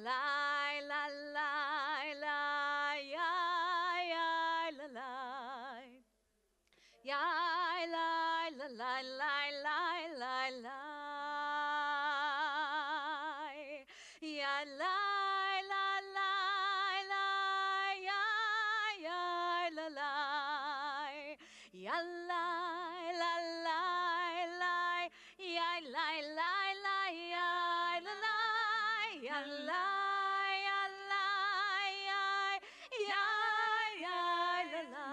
la la la la ya la la ya la la la la la la la ya la la la la ya la la ya la la la la ya la la la ya la la ya la ya la ya la la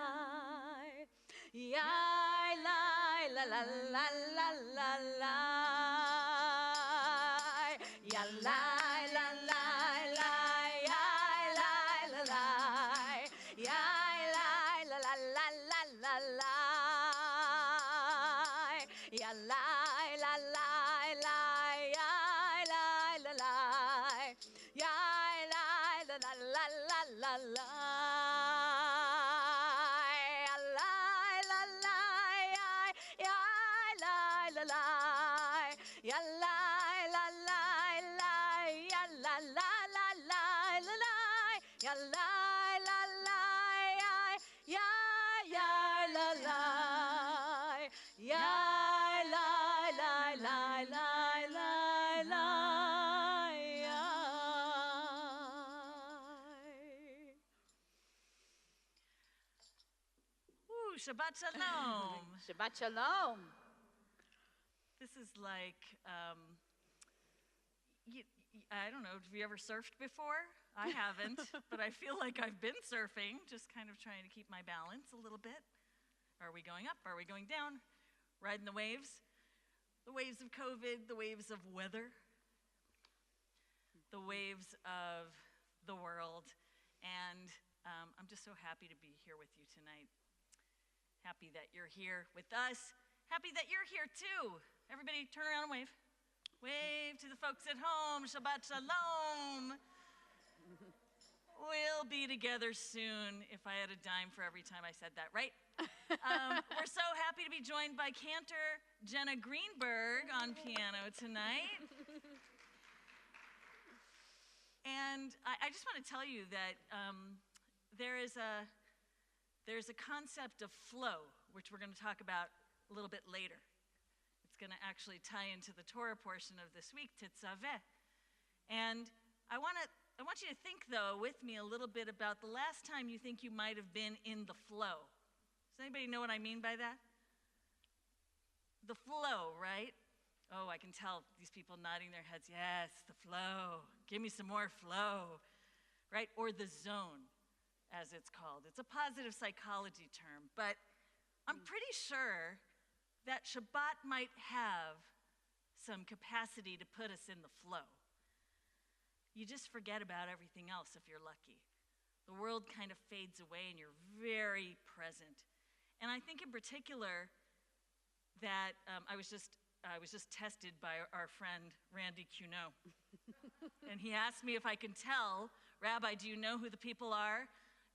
ya la la la la la la ya la la la la ya la la ya la la la la la la ya la la la la ya la la la ya la la la la la la ya la la la la ya la la la la la la ya la la la ya la la ya la la la la la la ya. Ooh, Shabbat Shalom. Shabbat Shalom. This is like, I don't know, have you ever surfed before? I haven't, but I feel like I've been surfing, just kind of trying to keep my balance a little bit. Are we going up? Are we going down? Riding the waves of COVID, the waves of weather, the waves of the world. And I'm just so happy to be here with you tonight. Happy that you're here with us. Happy that you're here too. Everybody turn around and wave. Wave to the folks at home. Shabbat Shalom. We'll be together soon if I had a dime for every time I said that, right? We're so happy to be joined by Cantor Jenna Greenberg on piano tonight. And I just want to tell you that there's a concept of flow, which we're going to talk about a little bit later. It's going to actually tie into the Torah portion of this week, Tetzaveh. And I want you to think, though, with me a little bit about the last time you think you might have been in the flow. Does anybody know what I mean by that? The flow, right? Oh, I can tell these people nodding their heads. Yes, the flow. Give me some more flow, right? Or the zone, as it's called. It's a positive psychology term, but I'm pretty sure that Shabbat might have some capacity to put us in the flow. You just forget about everything else if you're lucky. The world kind of fades away and you're very present. And I think in particular that I was just tested by our friend Randy Cuno. And he asked me if I can tell, Rabbi, do you know who the people are?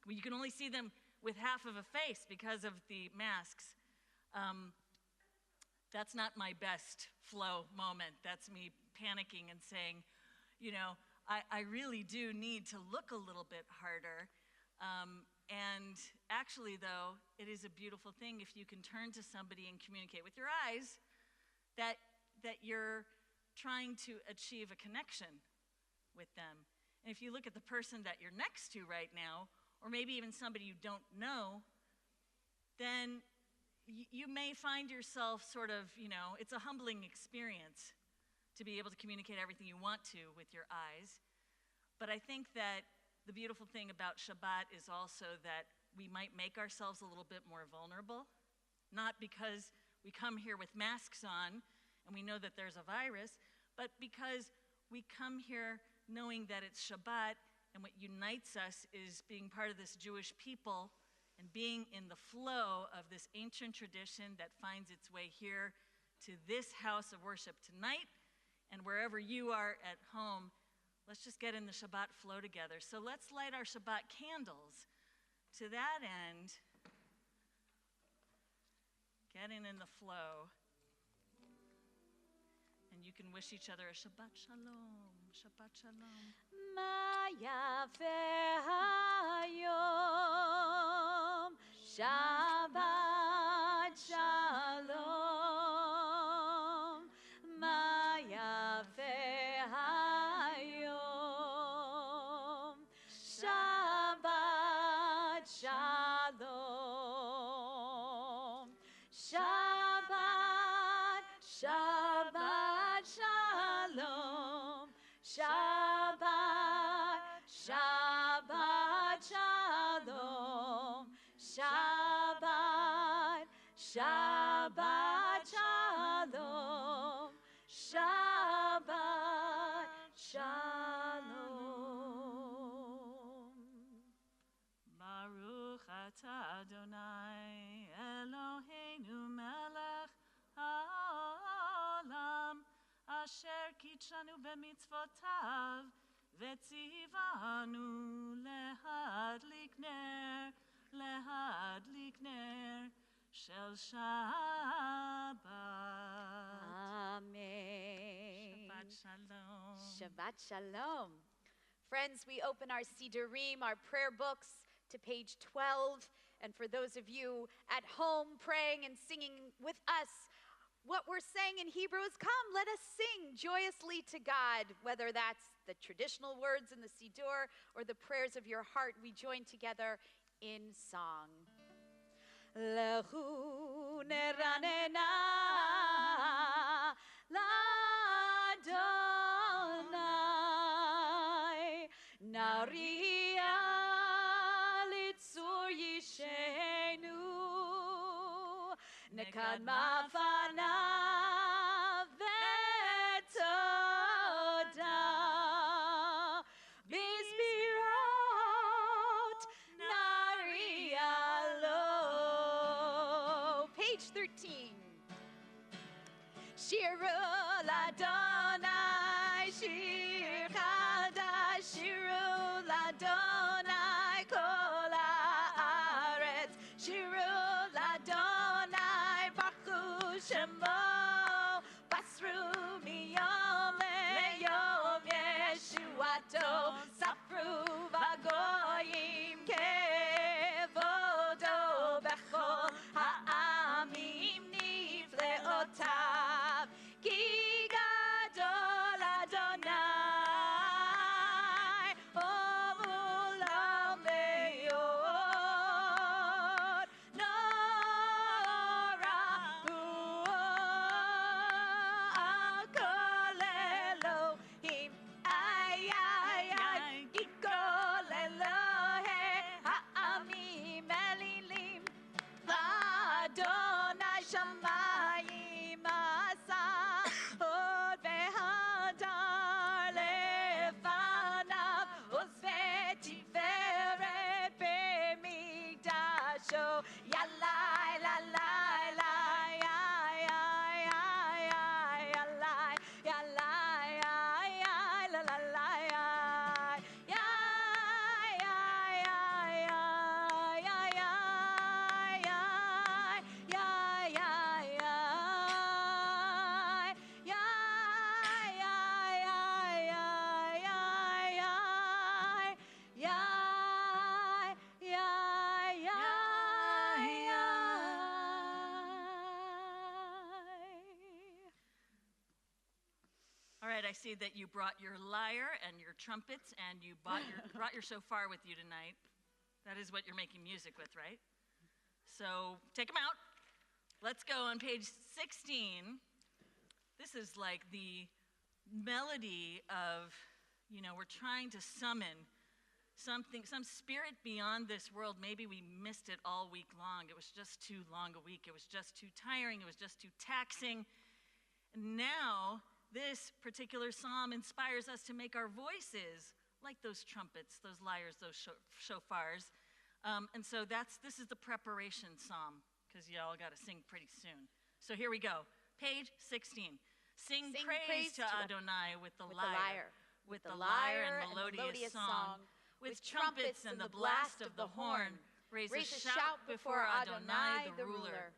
Well, you can only see them with half of a face because of the masks. That's not my best flow moment. That's me panicking and saying, you know, I really do need to look a little bit harder. And actually, though, it is a beautiful thing if you can turn to somebody and communicate with your eyes that you're trying to achieve a connection with them. And if you look at the person that you're next to right now, or maybe even somebody you don't know, then you may find yourself sort of, you know, it's a humbling experience to be able to communicate everything you want to with your eyes. But I think that the beautiful thing about Shabbat is also that we might make ourselves a little bit more vulnerable, not because we come here with masks on and we know that there's a virus, but because we come here knowing that it's Shabbat, and what unites us is being part of this Jewish people and being in the flow of this ancient tradition that finds its way here to this house of worship tonight. And wherever you are at home, let's just get in the Shabbat flow together. So let's light our Shabbat candles. To that end, getting in the flow. And you can wish each other a Shabbat Shalom. Shabbat Shalom. Ma yafe hayom, Shabbat Shalom. Ma yafe hayom, Shabbat Shalom. Shabbat, Shabbat Shalom. Shabbat, Shabbat Shalom. Shabbat, Shabbat Shalom. Shabbat Shalom. Baruch atah Adonai Eloheinu melech haolam asher kitshanu b'mitzvotav v'tzivanu lehadlik ner shel Shabbat. Amen. Shabbat Shalom. Shabbat Shalom. Friends, we open our Sidurim, our prayer books, to page 12. And for those of you at home praying and singing with us, what we're saying in Hebrew is, come, let us sing joyously to God. Whether that's the traditional words in the Sidur or the prayers of your heart, we join together in song. Lehu neranena l'Adonai, Nariya litzur yishenu, nekad mafanav v'toda, bizbirot nariya lo. Page 13. Shiru l'Adonai, shir chadash, shiru l'Adonai, kol haaretz, shiru l'Adonai, baruchu shemo, basru miyom leyom yeshuato, safru v'goyim kevodo bechol ha'amim nifleotav, ki gadol Adonai, olam me'od, nora hu al kol Elohim, ay, ay, ay, ikol Elohe ha'amim elilim, Adonai shamayim asa, od vehadar lefanav, oz vetiferet b'mikdasho, yalai, lalai, lai, ay, ay, ay, ay, yalai, yalai, ay, ay, la, la, lai, ay, yai, ay, ay, ay, ay, ay, ay, ay, ay, All right, I see that you brought your lyre and your trumpets and you brought your shofar with you tonight. That is what you're making music with, right? So take them out. Let's go on page 16. This is like the melody of, we're trying to summon something, some spirit beyond this world. Maybe we missed it all week long. It was just too long a week. It was just too tiring. It was just too taxing. And now this particular psalm inspires us to make our voices like those trumpets, those lyres, those shofars. And so this is the preparation psalm, because y'all got to sing pretty soon. So here we go. Page 16. Sing praise to Adonai with the lyre, with the lyre and melodious song, with trumpets and the blast of the horn. Raise a shout before Adonai, the ruler.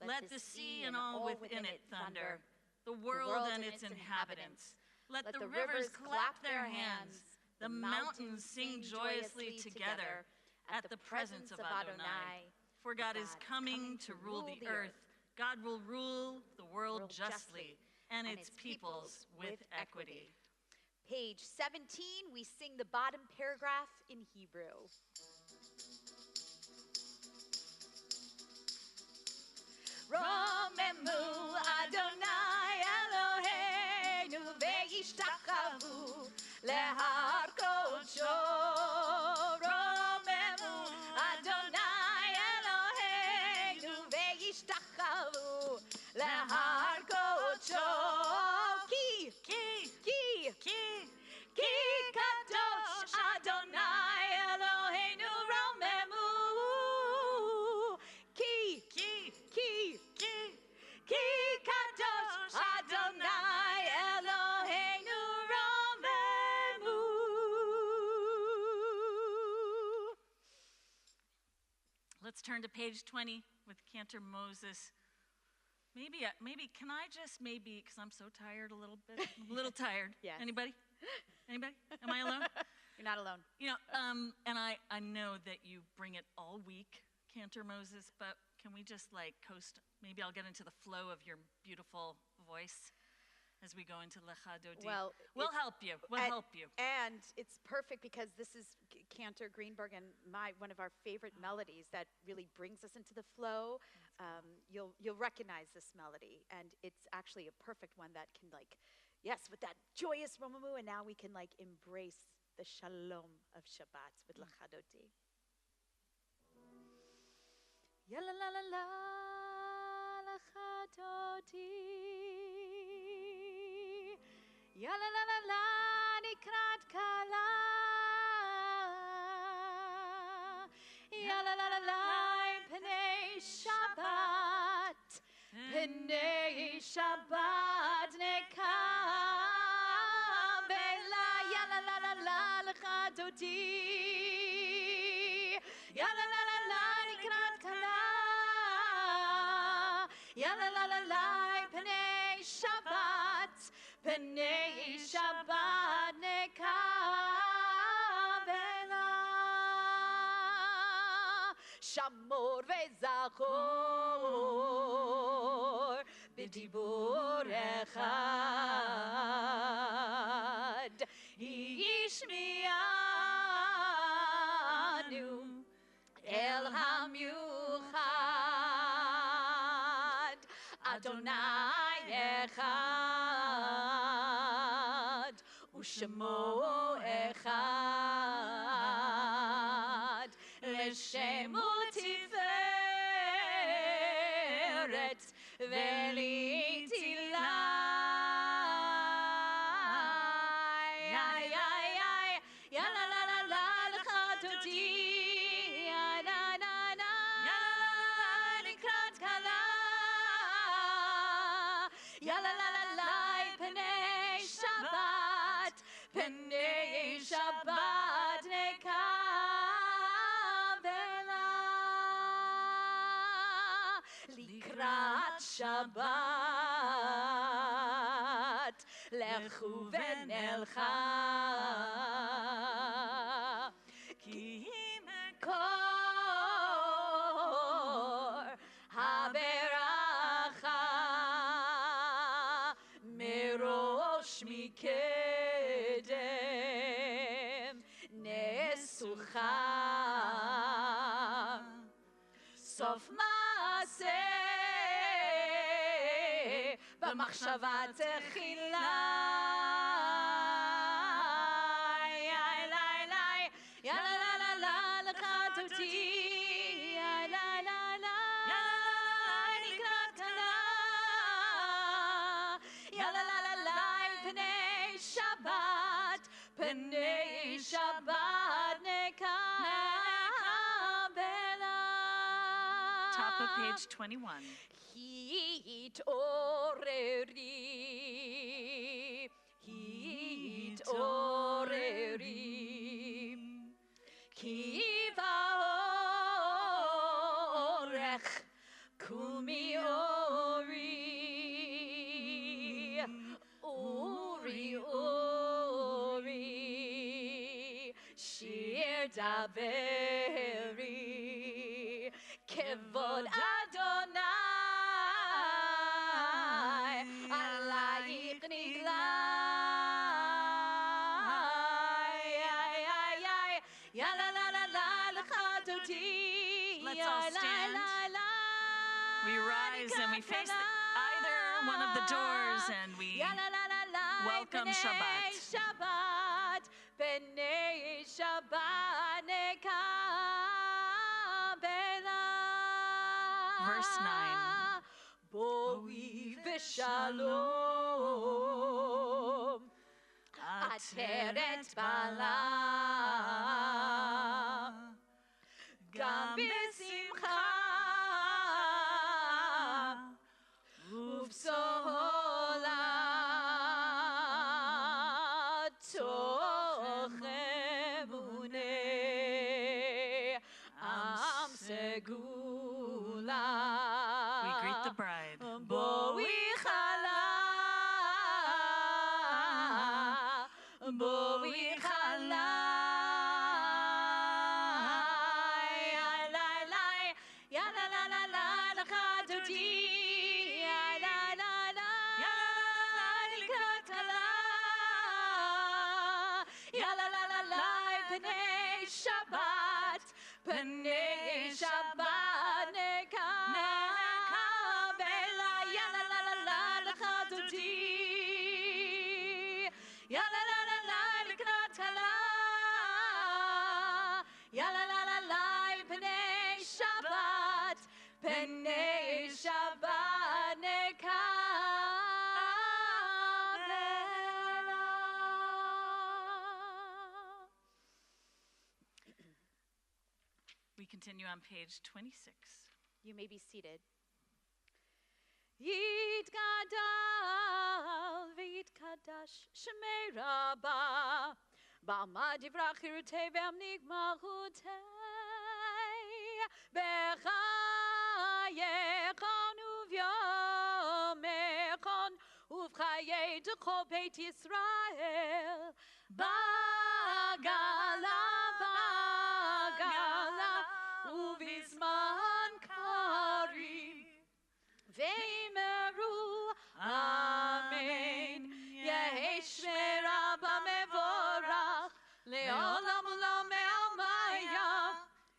Let the sea and all within it thunder, the world and its inhabitants. Let the rivers clap their hands. The mountains sing joyously together at the presence of Adonai. For God is coming to rule the earth. God will rule the world justly and its peoples with equity. Page 17, we sing the bottom paragraph in Hebrew. Romemu Adonai Eloheinu ve'yishtachavu lehar kodsho. Romemu Adonai Eloheinu ve'yishtachavu lehar kodsho. Ki kadosh Adonai Eloheinu romemu. Ki kadosh Adonai Eloheinu romemu. Let's turn to page 20 with Cantor Moses. Maybe, can I just because I'm so tired a little bit. I'm a little tired. Yes. Anybody? Am I alone? You're not alone. And I know that you bring it all week, Cantor Moses, but can we just coast? Maybe I'll get into the flow of your beautiful voice as we go into Lecha Dodi. Well, we'll help you. And it's perfect because this is Cantor Greenberg and one of our favorite melodies that really brings us into the flow. You'll recognize this melody, and it's actually a perfect one that can with that joyous romamu, and now we can embrace the shalom of Shabbat with Lecha Dodi. Ya la la la la Lecha Dodi. Ya la la la la nikrat kala. Ya la la la la pnei Shabbat. Pnei Shabbat nekabela. Ya la la la la Lecha Dodi. Ya la la la la nikrat kala. Ya la la la la pnei Shabbat. Pnei Shabbat nekabela. Shamor ve'zachor b'dibur echad yishmi'anu el hamiuchad Adonai echad u'shemo echad l'shem u'tiferet v'litilai. Ya la la la la Lecha Dodi. Ya la la la nikrat kala. Ya la la la la pnei Shabbat. Pnei Shabbat nekabela. Likrat Shabbat lechu v'nelcha. Ki mekor haberacha merosh mikedem nesucha sof maaseh b'machshava techila. Ya la la la la Lecha Dodi. Ya la la la nikrat kala. Ya la la la la pnei Shabbat. Pnei Shabbat nekabela. Top of page 21. Hit oreri. Ki va'orech kumi ori. Uri daveri kevod Adonai alayich niglai ya la la la la l'chadoti. Let's all stand. We rise and we face either one of the doors and we welcome Shabbat. Shabbat, b'nei Shabbat nekabela. Verse 9. Boi v'shalom, ateret bala, gam b'simcha, uv'sola. We greet the bride. Boi chala, boi chala, ya la la la la la chadoti, ya la la la, ya la la la ya la la la la, b'nei Shabbat, b'nei Shabbat nekabela, ya la la la la l'chadoti, ya la la la la l'krat kala, ya la la la la, b'nei Shabbat, b'nei Shabbat nekabela. We continue on page 26. You may be seated. Yitgadal v'yitkadash shmei Rabbah b'amad yivrach chirutei v'amnik malchutei b'chayechon uv'yomechon uv'chayei d'chol beit Yisrael b'gala uv'izman kari v'yimeru amen yehi shmei Rabbah mevorach le'olam ulam me'almayah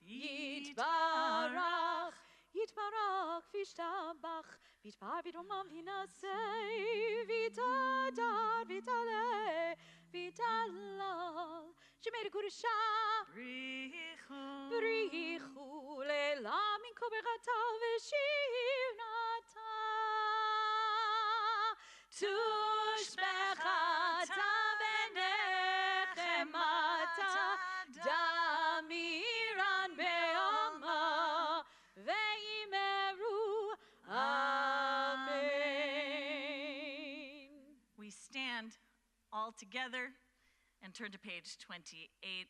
yitbarach yitbarach v'yishtabach v'yitbar v'yidromam v'yinaseh v'yitadar v'yitaleh v'yitalal shemei d'kudusha Brichu le'la min kol berachata v'shivnata tushbechata v'nechemata damiran be'alma ve'imeru amen. We stand all together and turn to page 28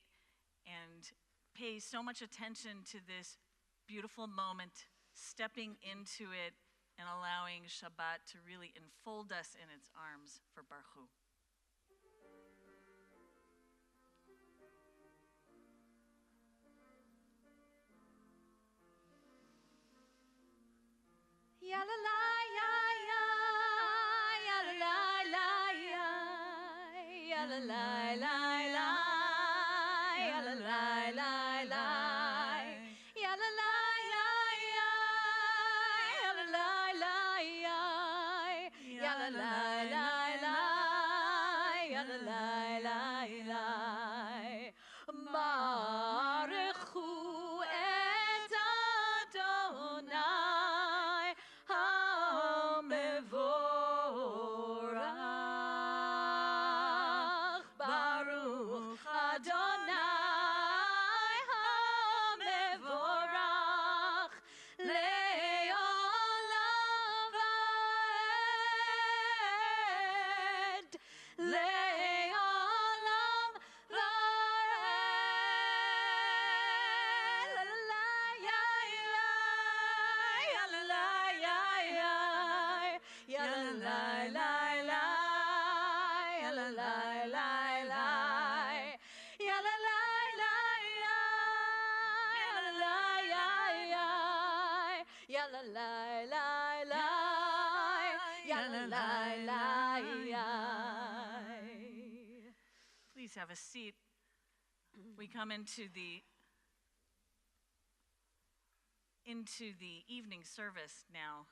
and pay so much attention to this beautiful moment, stepping into it and allowing Shabbat to really enfold us in its arms for Baruch. Ya la la ya ya ya la la la ya ya la la la la ya la la la la ya la la ya ya ya la la la ya ya la la la la ya la la la la Baruchu et Adonai HaMevorach Baruch Adonai la la la la, ya la la la la. Please have a seat. We come into the evening service now,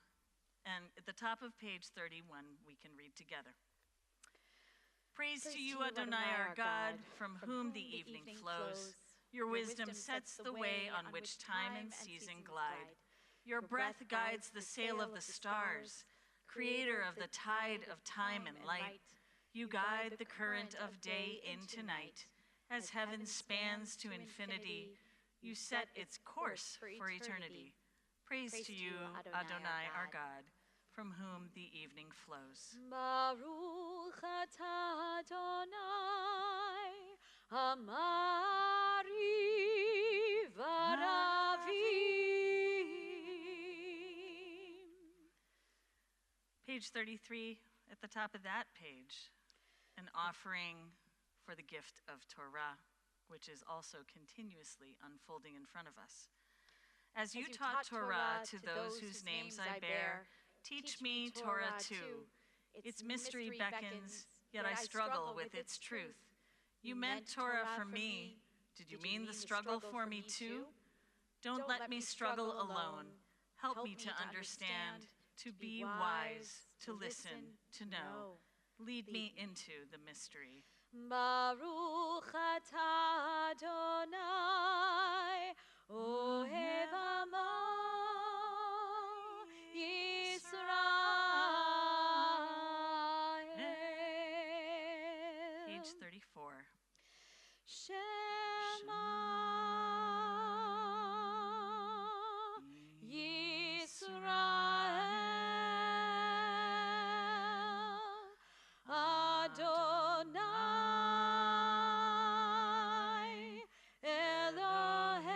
and at the top of page 31 we can read together. Praise to you, Adonai, our God, from whom the evening flows. Your wisdom sets the way on which time and season glide. Your breath guides the sail of the stars, creator of the tide of time and light. You guide the current of day into night. As heaven spans to infinity, you set its course for eternity. Praise to you, Adonai, our God, from whom the evening flows. Baruch atah Adonai, Amari Varavim. Page 33, at the top of that page, an offering for the gift of Torah, which is also continuously unfolding in front of us. As you taught Torah to those whose names I bear, teach me Torah too. Its mystery beckons, yet I struggle with its truth. You meant Torah for me. Did you mean the struggle for me too? Don't let me struggle alone. Help me to understand, to be wise, to listen, to know. Lead me into the mystery. Baruch atah Adonai, Ohev Amo Yisrael. Page 34. Shema Yisrael, Adonai Eloheinu,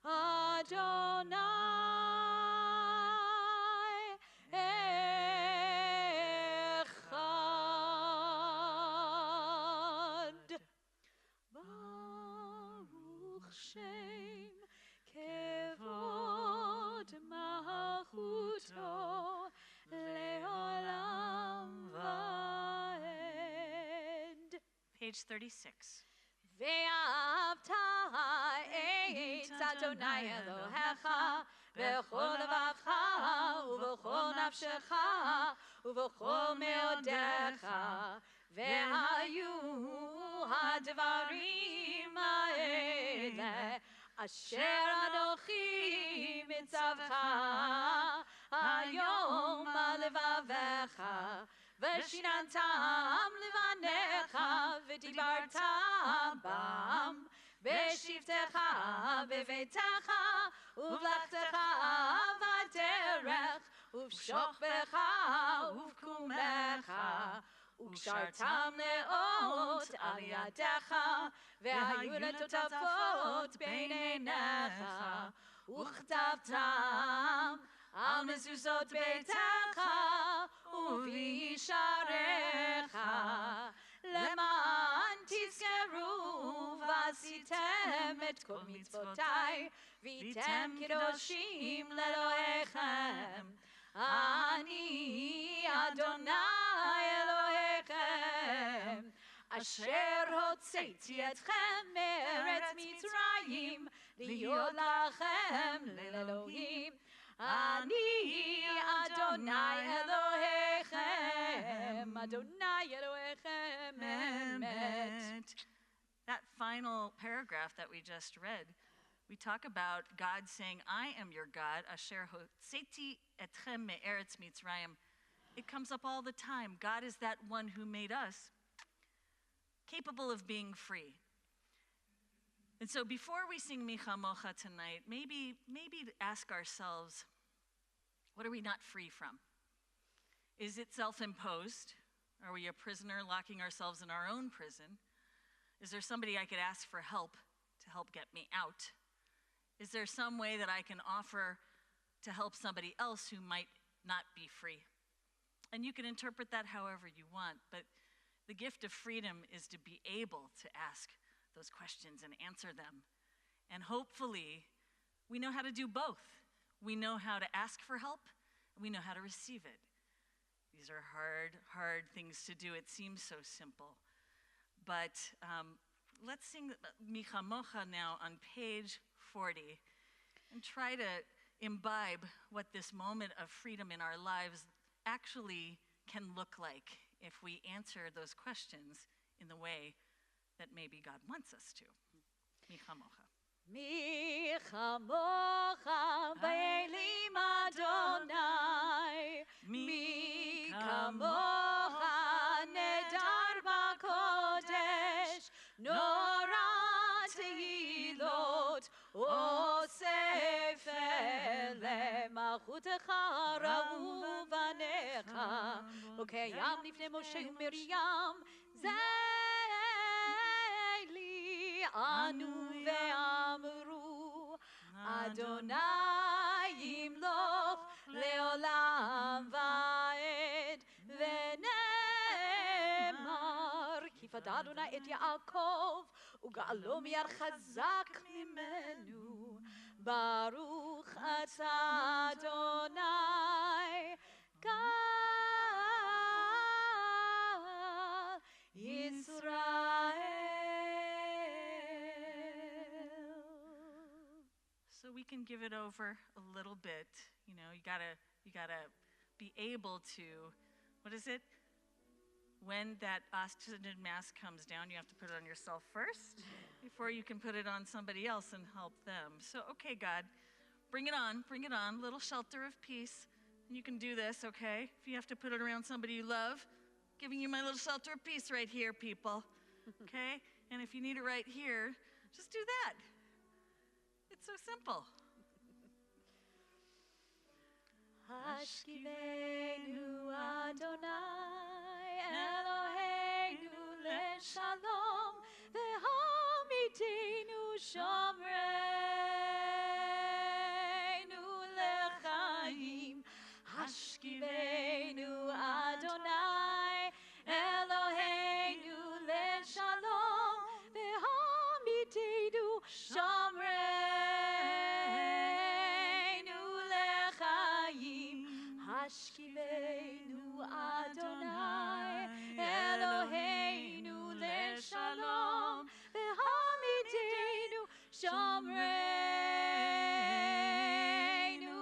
Adonai Echad. Baruch Shem Kevod Malchuto Leolam Vaed. Page 36. Ve'ahavta et Adonai Elohecha b'chol levacha u'b'chol nafshecha u'b'chol meodecha ve'hayu hadvarim ha'ele asher anochi mitzavcha hayom levavecha v'shinantam levanecha v'dibarta bam v'shivtecha b'veitecha uvlachtecha v'derech uv'shokbecha uv'kumecha וקשרתם לאות על ידיך, והיו לטוטפות בין עיניך, וכתבתם על מזוזות ביתך ובישעריך, למען תזכרו ועשיתם את כל מצוותיי, והייתם קדושים לאלוהיכם. אני אדוני אלוהיכם, אשר הוצאתי אתכם מארץ מצרים, להיות לכם לאלוהים. אני אדוני אלוהיכם, אדוני אלוהיכם אמת. That final paragraph that we just read, we talk about God saying, I am your God, asher hotzeti etchem me'eretz Mitzrayim. It comes up all the time. God is that one who made us capable of being free. And so before we sing Micha Mocha tonight, maybe to ask ourselves, what are we not free from? Is it self-imposed? Are we a prisoner locking ourselves in our own prison? Is there somebody I could ask for help to help get me out? Is there some way that I can offer to help somebody else who might not be free? And you can interpret that however you want, but the gift of freedom is to be able to ask those questions and answer them And hopefully, we know how to do both. We know how to ask for help, and we know how to receive it. These are hard things to do. It seems so simple. But let's sing Micha Mocha now on page 40 and try to imbibe what this moment of freedom in our lives actually can look like if we answer those questions in the way that maybe God wants us to. Micha Mocha. Micha Mocha B'Elim Adonai, Micha Mocha Nedar B'Kodesh, Nora Tehilot Osef Le'Malchutecha Ra'u Banecha. Okay, Yam Lifnei Moshe u'Miriam Zeli Anu ve'amru Adonai Yimloch Le'olam va'ed V'nemar Kifad Adonai et Yaakov U'ga'alo miyad chazak mimenu Baruch atah Adonai Gal Yisrael. So we can give it over a little bit. You know, you gotta be able to, what is it? When that oxygen mask comes down, you have to put it on yourself first before you can put it on somebody else and help them. So, okay, God, bring it on, little shelter of peace. And you can do this, okay? If you have to put it around somebody you love, giving you my little shelter of peace right here, people, okay? And if you need it right here, just do that. It's so simple. Hashkivenu Adonai Eloheinu leShalom ve'hamidenu shomreinu lechaim. Hashkivenu Adonai Eloheinu leShalom ve'hamidenu shomreinu lechaim. Hashkivenu Adonai Eloheinu leShalom ve'hamidenu shomreinu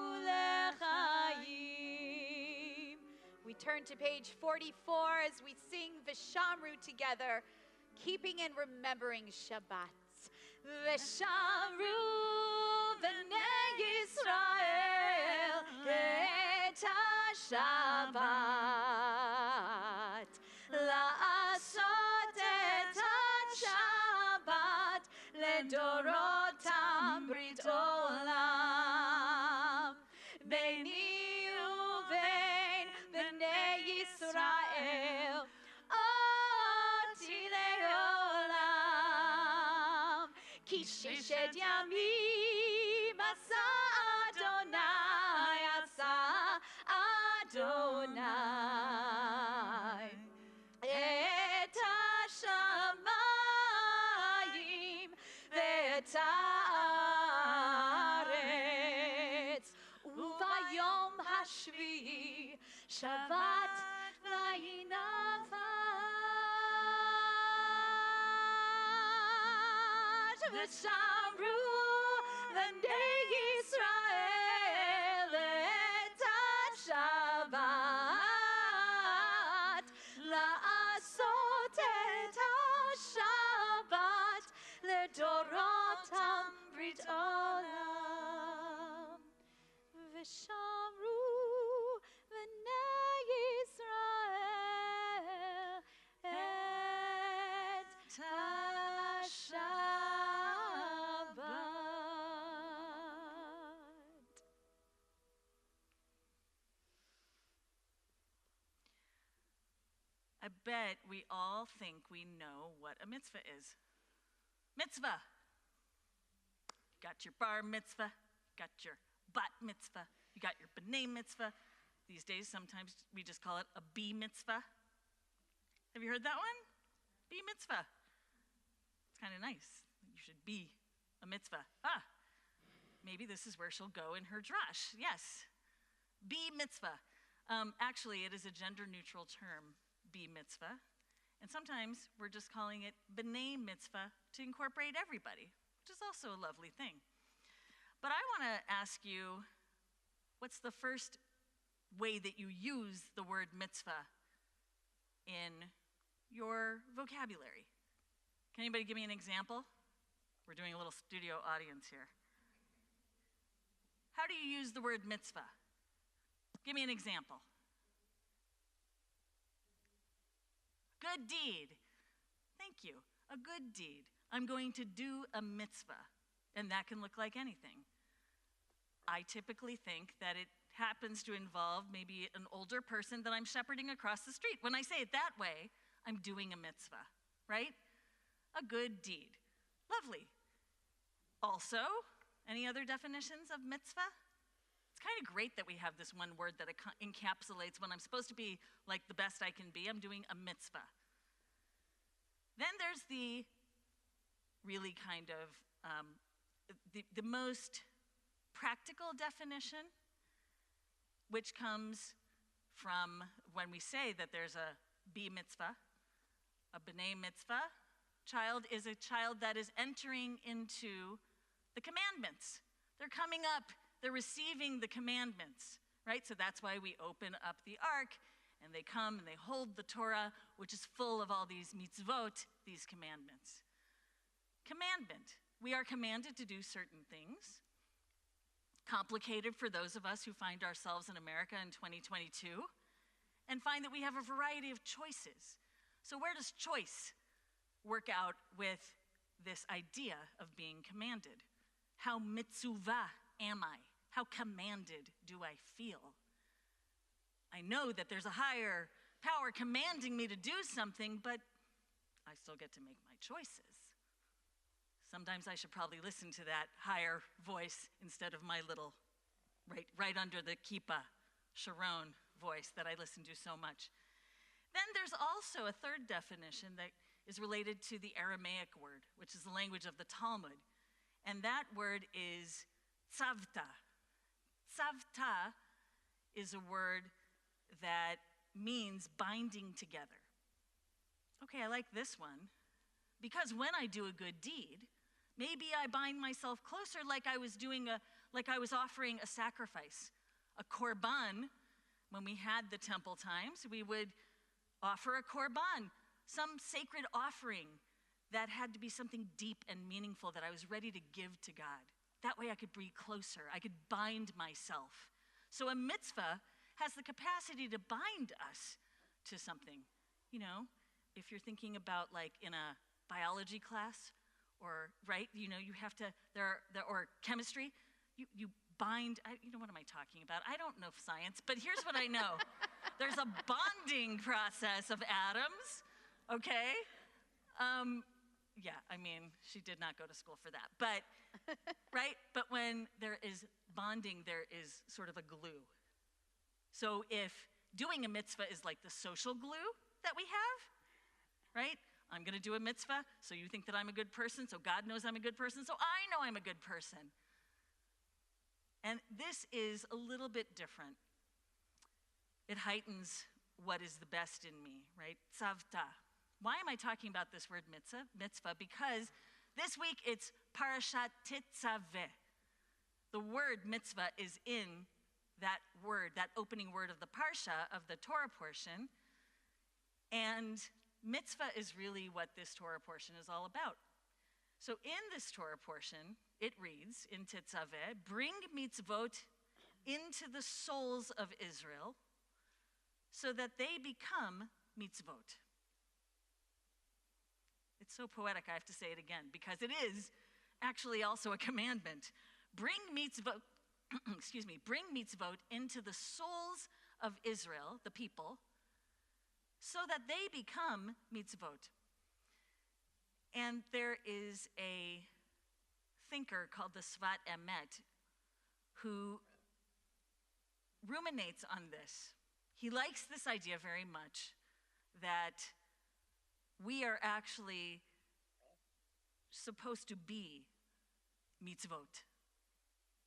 lechaim. We turn to page 44 as we sing V'shamru together, keeping and remembering Shabbat. V'shamru b'nei Yisrael et ha-Shabbat, la'asot et ha-Shabbat ledorotam brit olam. Beini uvein b'nei Yisrael oti le'olam. Ki sheshet yamim asa Adonai, asa Adonai et hashamayim ve'et haaretz. Uvayom hashvi'i Shabbat v'yinavad. V'shamru b'nei Yisrael et ha-Shabbat, la'asot et ha-Shabbat ledorotam brit olam. V'shamru b'nei Yisrael et ha-Shabbat. I bet we all think we know what a mitzvah is. Mitzvah. You got your bar mitzvah, you got your bat mitzvah, you got your b'nai mitzvah. These days, sometimes we just call it a bee mitzvah. Have you heard that one? Bee mitzvah. It's kind of nice. You should be a mitzvah. Maybe this is where she'll go in her drush. Yes, be mitzvah. Actually, it is a gender-neutral term, be mitzvah. And sometimes we're just calling it b'nai mitzvah to incorporate everybody, which is also a lovely thing. But I want to ask you, what's the first way that you use the word mitzvah in your vocabulary? Can anybody give me an example? We're doing a little studio audience here. How do you use the word mitzvah? Give me an example. Good deed. Thank you. A good deed. I'm going to do a mitzvah, and that can look like anything. I typically think that it happens to involve maybe an older person that I'm shepherding across the street. When I say it that way, I'm doing a mitzvah, right? A good deed. Lovely. Also, any other definitions of mitzvah? It's kind of great that we have this one word that encapsulates when I'm supposed to be like the best I can be. I'm doing a mitzvah. Then there's the really kind of the most practical definition, which comes from when we say that there's a be mitzvah, a b'nai mitzvah. Child is a child that is entering into the commandments. They're coming up. They're receiving the commandments, right? So that's why we open up the ark, and they come and they hold the Torah, which is full of all these mitzvot, these commandments. Commandment. We are commanded to do certain things. Complicated for those of us who find ourselves in America in 2022 and find that we have a variety of choices. So where does choice work out with this idea of being commanded? How mitzuvah am I? How commanded do I feel? I know that there's a higher power commanding me to do something, but I still get to make my choices. Sometimes I should probably listen to that higher voice instead of my little, right under the kippah, Sharon voice that I listen to so much. Then there's also a third definition that is related to the Aramaic word, which is the language of the Talmud. And that word is tzavta. Tzavta is a word that means binding together. Okay, I like this one, because when I do a good deed, maybe I bind myself closer like I was offering a sacrifice, a korban. When we had the temple times, we would offer a korban, some sacred offering that had to be something deep and meaningful that I was ready to give to God. That way I could be closer. I could bind myself. So a mitzvah has the capacity to bind us to something. You know, if you're thinking about like in a biology class or, right, you know, you have to, or chemistry, you bind, what am I talking about? I don't know science, but here's what I know. There's a bonding process of atoms, okay? Yeah, I mean, she did not go to school for that, but, right? But when there is bonding, there is sort of a glue. So if doing a mitzvah is like the social glue that we have, right? I'm gonna do a mitzvah, so you think that I'm a good person, so God knows I'm a good person, so I know I'm a good person. And this is a little bit different. It heightens what is the best in me, right? Tzavta. Why am I talking about this word mitzvah? Because this week it's Parashat Tetzaveh. The word mitzvah is in that word, that opening word of the Parsha, of the Torah portion. And mitzvah is really what this Torah portion is all about. So in this Torah portion, it reads in Tetzaveh, bring mitzvot into the souls of Israel so that they become mitzvot. It's so poetic, I have to say it again, because it is actually also a commandment. Bring mitzvot, bring mitzvot into the souls of Israel, the people, so that they become mitzvot. And there is a thinker called the Svat Emet who ruminates on this. He likes this idea very much that we are actually supposed to be mitzvot.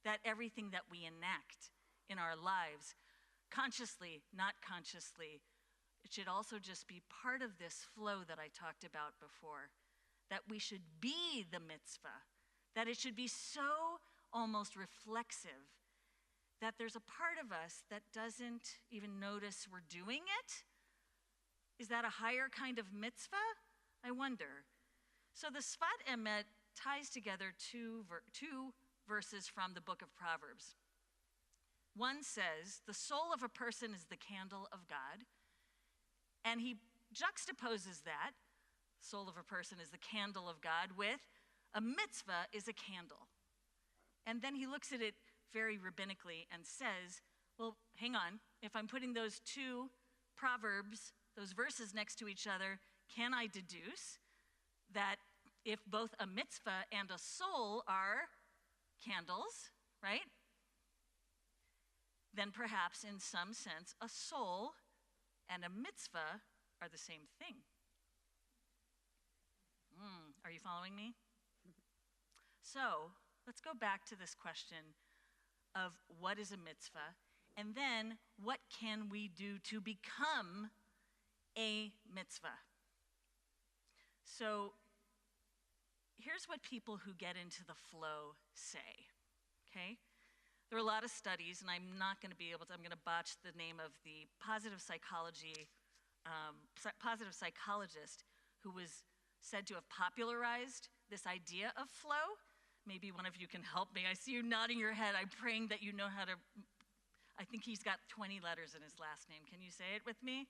That everything that we enact in our lives, consciously, not consciously, it should also just be part of this flow that I talked about before. That we should be the mitzvah. That it should be so almost reflexive that there's a part of us that doesn't even notice we're doing it. Is that a higher kind of mitzvah? I wonder. So the Sfat Emet ties together two verses from the book of Proverbs. One says, the soul of a person is the candle of God, and he juxtaposes that, soul of a person is the candle of God, with a mitzvah is a candle. And then he looks at it very rabbinically and says, well, hang on, if I'm putting those two proverbs, those verses next to each other, can I deduce that if both a mitzvah and a soul are candles, right? Then perhaps in some sense a soul and a mitzvah are the same thing. Are you following me? So let's go back to this question of what is a mitzvah, and then what can we do to become a mitzvah? So here's what people who get into the flow say, okay? There are a lot of studies, and I'm not going to be able to, I'm going to botch the name of the positive psychologist who was said to have popularized this idea of flow. Maybe one of you can help me. I see you nodding your head. I'm praying that you know how to, I think he's got 20 letters in his last name. Can you say it with me?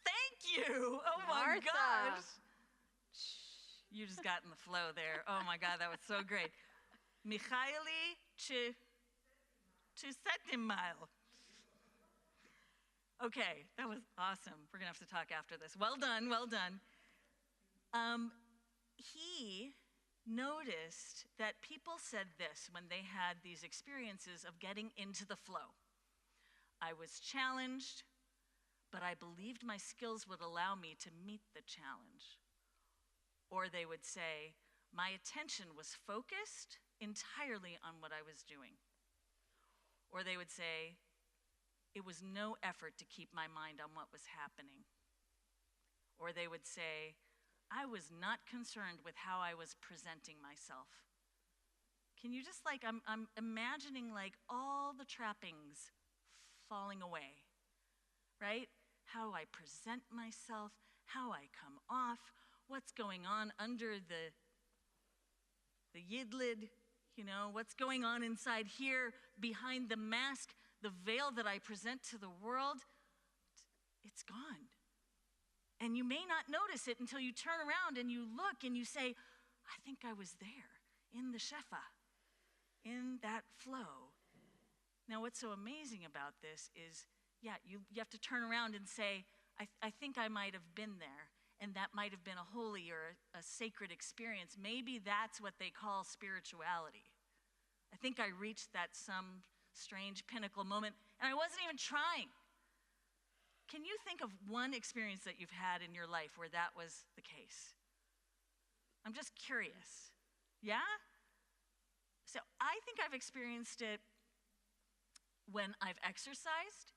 Thank you. Oh my Martha. gosh. You just got in the flow there. Oh my God, that was so great. Michaeli Chisetimail. Okay, that was awesome. We're gonna have to talk after this. Well done, well done. He noticed that people said this when they had these experiences of getting into the flow. I was challenged, but I believed my skills would allow me to meet the challenge. Or they would say, my attention was focused entirely on what I was doing. Or they would say, it was no effort to keep my mind on what was happening. Or they would say, I was not concerned with how I was presenting myself. Can you just I'm imagining all the trappings falling away, right? How I present myself, how I come off, what's going on under the yidlid, what's going on inside here behind the mask, the veil that I present to the world, it's gone. And you may not notice it until you turn around and you look and you say, I think I was there in the shefa, in that flow. Now, what's so amazing about this is, you have to turn around and say, I think I might have been there, and that might have been a holy or a sacred experience. Maybe that's what they call spirituality. I think I reached that some strange pinnacle moment, and I wasn't even trying. Can you think of one experience that you've had in your life where that was the case? I'm just curious. Yeah? So I think I've experienced it when I've exercised,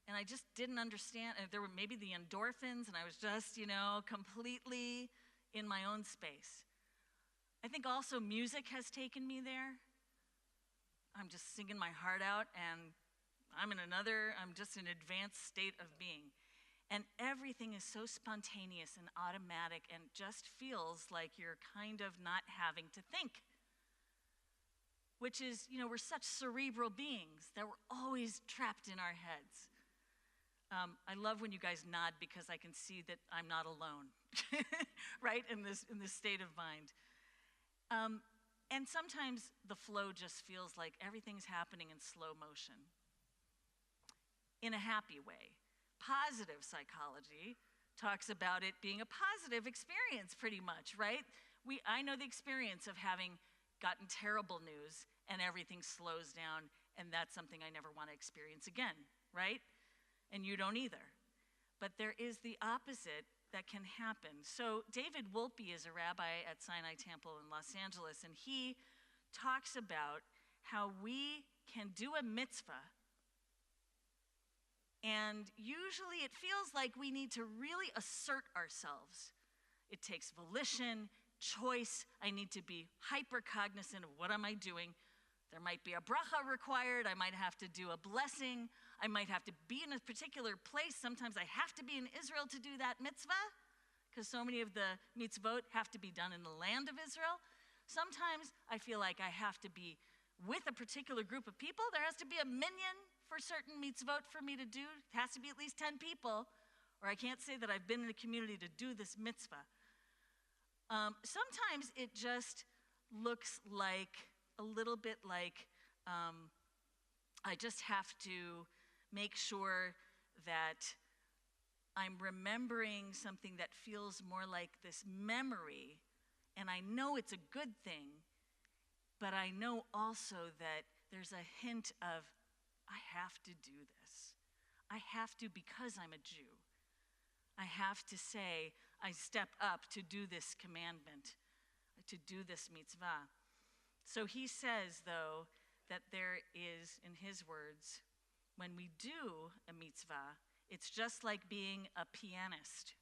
and I just didn't understand. There were maybe the endorphins, and I was just, completely in my own space. I think also music has taken me there. I'm just singing my heart out, and I'm just in an advanced state of being. And everything is so spontaneous and automatic and just feels like you're kind of not having to think. Which is, we're such cerebral beings that we're always trapped in our heads. I love when you guys nod because I can see that I'm not alone, right, in this state of mind. And sometimes the flow just feels like everything's happening in slow motion, in a happy way. Positive psychology talks about it being a positive experience pretty much, right? I know the experience of having gotten terrible news and everything slows down, and that's something I never want to experience again, right? And you don't either. But there is the opposite that can happen. So David Wolpe is a rabbi at Sinai Temple in Los Angeles, and he talks about how we can do a mitzvah, and usually it feels like we need to really assert ourselves. It takes volition, choice. I need to be hyper cognizant of what am I doing. There might be a bracha required. I might have to do a blessing. I might have to be in a particular place. Sometimes I have to be in Israel to do that mitzvah, because so many of the mitzvot have to be done in the land of Israel. Sometimes I feel like I have to be with a particular group of people. There has to be a minyan for certain mitzvot for me to do. It has to be at least 10 people, or I can't say that I've been in a community to do this mitzvah. Sometimes it just looks like a little bit like I just have to make sure that I'm remembering something that feels more like this memory, and I know it's a good thing, but I know also that there's a hint of, I have to do this. I have to because I'm a Jew. I have to say, I step up to do this commandment, to do this mitzvah. So he says, though, that there is, in his words, when we do a mitzvah, it's just like being a pianist.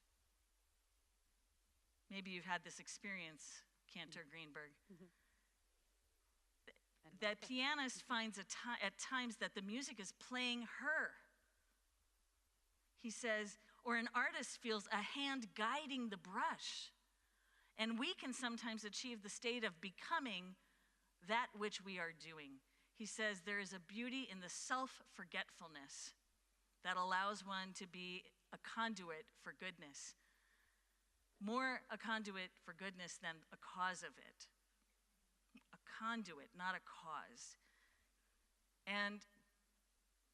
Maybe you've had this experience, Cantor Greenberg. Mm-hmm. That pianist finds at times that the music is playing her. He says, or an artist feels a hand guiding the brush. And we can sometimes achieve the state of becoming that which we are doing. He says there is a beauty in the self-forgetfulness that allows one to be a conduit for goodness. More a conduit for goodness than a cause of it. A conduit, not a cause. And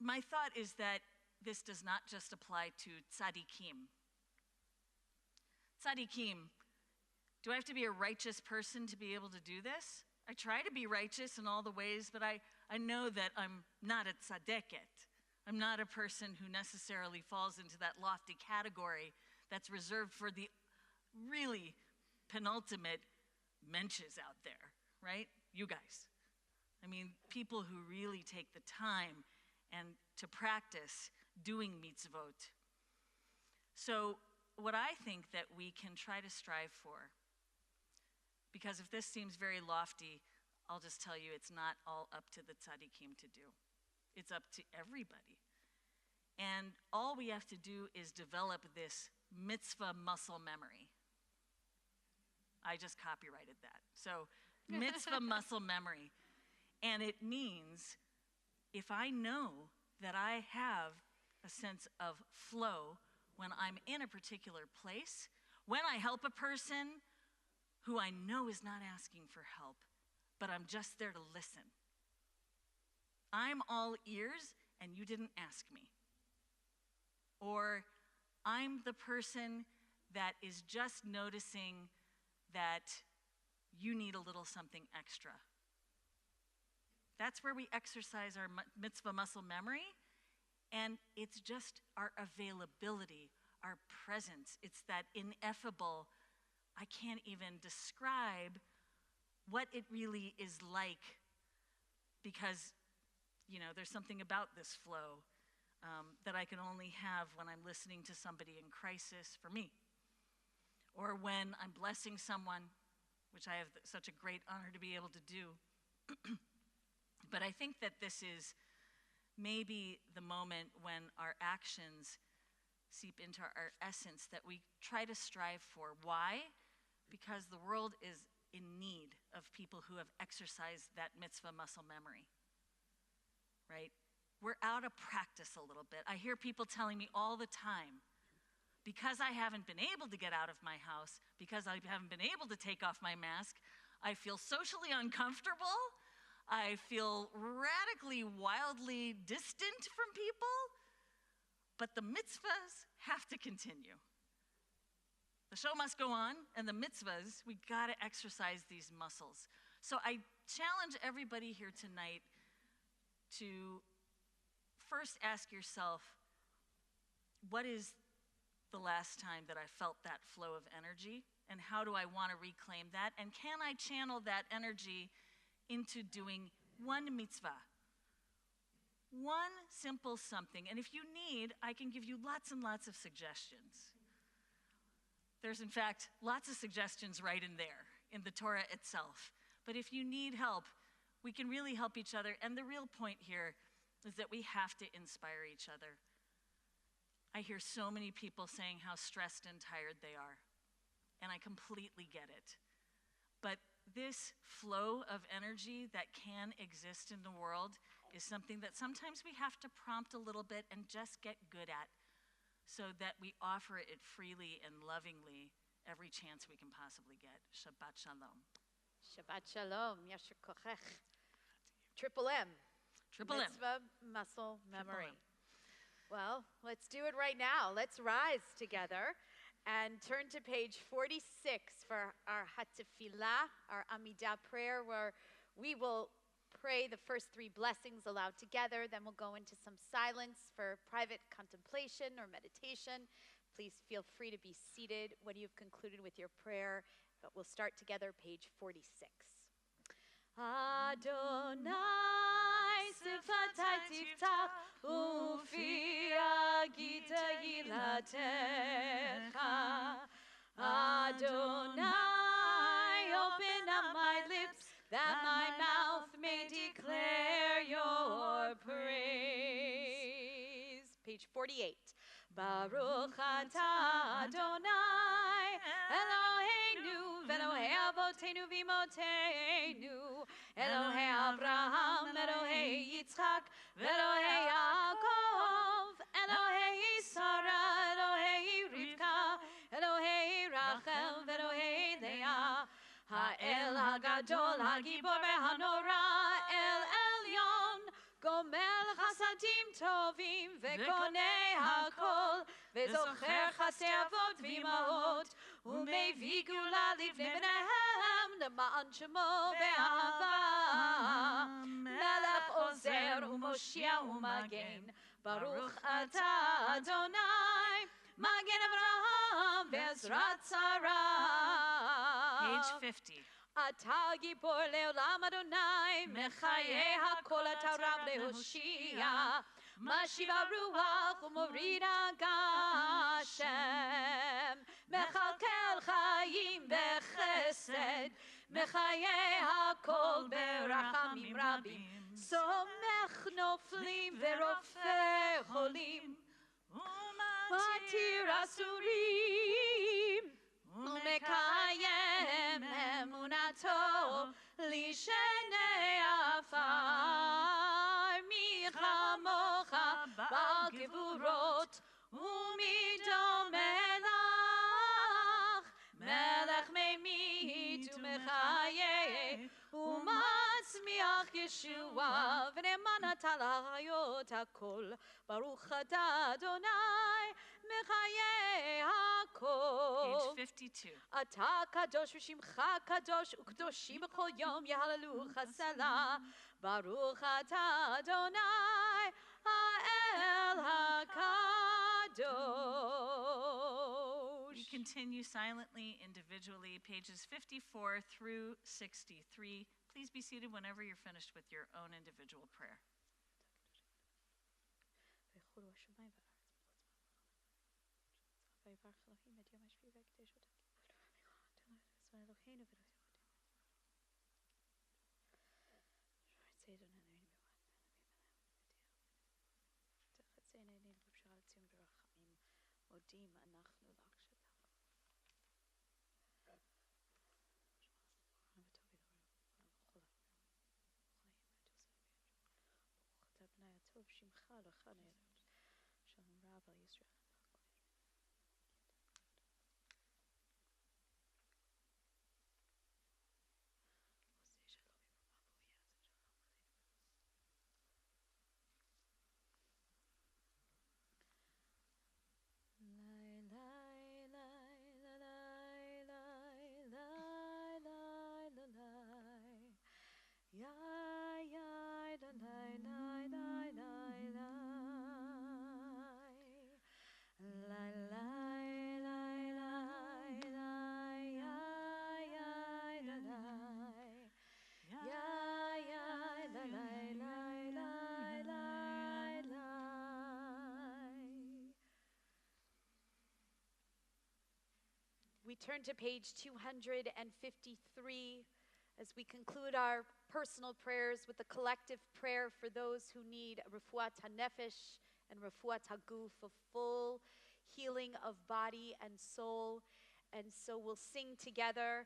my thought is that this does not just apply to tzaddikim. Tzaddikim, do I have to be a righteous person to be able to do this? I try to be righteous in all the ways, but I know that I'm not a tzaddeket. I'm not a person who necessarily falls into that lofty category that's reserved for the really penultimate mensches out there, right? You guys. I mean, people who really take the time and to practice doing mitzvot. So what I think that we can try to strive for, because if this seems very lofty, I'll just tell you it's not all up to the tzaddikim to do. It's up to everybody. And all we have to do is develop this mitzvah muscle memory. I just copyrighted that. So mitzvah muscle memory. And it means if I know that I have a sense of flow when I'm in a particular place, when I help a person who I know is not asking for help, but I'm just there to listen. I'm all ears and you didn't ask me. Or I'm the person that is just noticing that you need a little something extra. That's where we exercise our mitzvah muscle memory, and it's just our availability, our presence. It's that ineffable, I can't even describe what it really is like, because, there's something about this flow that I can only have when I'm listening to somebody in crisis, for me, or when I'm blessing someone, which I have such a great honor to be able to do. But I think that this is maybe the moment when our actions seep into our essence that we try to strive for. Why? Because the world is in need of people who have exercised that mitzvah muscle memory, right? We're out of practice a little bit. I hear people telling me all the time, because I haven't been able to get out of my house, because I haven't been able to take off my mask, I feel socially uncomfortable. I feel radically, wildly distant from people, but the mitzvahs have to continue. The show must go on, and the mitzvahs, we gotta exercise these muscles. So I challenge everybody here tonight to first ask yourself, what is the last time that I felt that flow of energy, and how do I want to reclaim that, and can I channel that energy into doing one mitzvah? One simple something. And if you need, I can give you lots and lots of suggestions. There's, in fact, lots of suggestions right in there, in the Torah itself. But if you need help, we can really help each other. And the real point here is that we have to inspire each other. I hear so many people saying how stressed and tired they are. And I completely get it. But this flow of energy that can exist in the world is something that sometimes we have to prompt a little bit and just get good at, so that we offer it freely and lovingly every chance we can possibly get. Shabbat Shalom. Shabbat Shalom. Yasher kochech. Triple M. Triple M. Mitzvah, muscle, memory. Well, let's do it right now. Let's rise together and turn to page 46 for our Hatefillah, our Amidah prayer, where we will pray the first three blessings aloud together. Then we'll go into some silence for private contemplation or meditation. Please feel free to be seated when you've concluded with your prayer. But we'll start together, page 46. Adonai sifatai tiftach ufi agita yilatecha. Adonai, open up my lips that my mouth may declare your praise. Page 48. Baruch atah Adonai, Eloheinu, v'Elohei avoteinu v'imotenu, Elohei Avraham, Elohei Yitzchak, v'Elohei Yaakov, Elohei Sarah, Elohei Rivka, Elohei Rachel, v'Elohei Leah, Ha'el HaGadol, HaGibor v'Hanora, El Elyon, Gomel Chasadim Tovim, Vekonei HaKol, Vezocher Chasei Avot v'Imahot, Umevii Geula Livnei Bneihem, L'ma'an Shemo be'ahava, Melech Ozer u'Moshia u'Magen, Baruch atah Adonai, Magen Avraham ve'Ezrat Sarah. Page 50. אתה גיבור לעולם אדוני, מחיי הכל אתה רב להושיע, משיב הרוח ומוריד הגשם, מכלכל חיים בחסד, מחיי הכל ברחמים רבים, סומך נופלים ורופא חולים, מתיר אסורים, ומקיים אמונתו לשני עפר, מי כמוך בעל גבורות ומי דומה לך, מלך ממית ומחיה ומצמיח ישועה, ונאמן אתה להחיות הכל, ברוך אתה אדוני מחיי הכל. Page 52. אתה קדוש ושמך קדוש וקדושים בכל יום יהללוך סלה, ברוך אתה אדוני האל הקדוש. We continue silently, individually, pages 54 through 63. Please be seated whenever you're finished with your own individual prayer. We turn to page 253 as we conclude our personal prayers with a collective prayer for those who need refuat hanefesh and refuat haguf, a full healing of body and soul. And so we'll sing together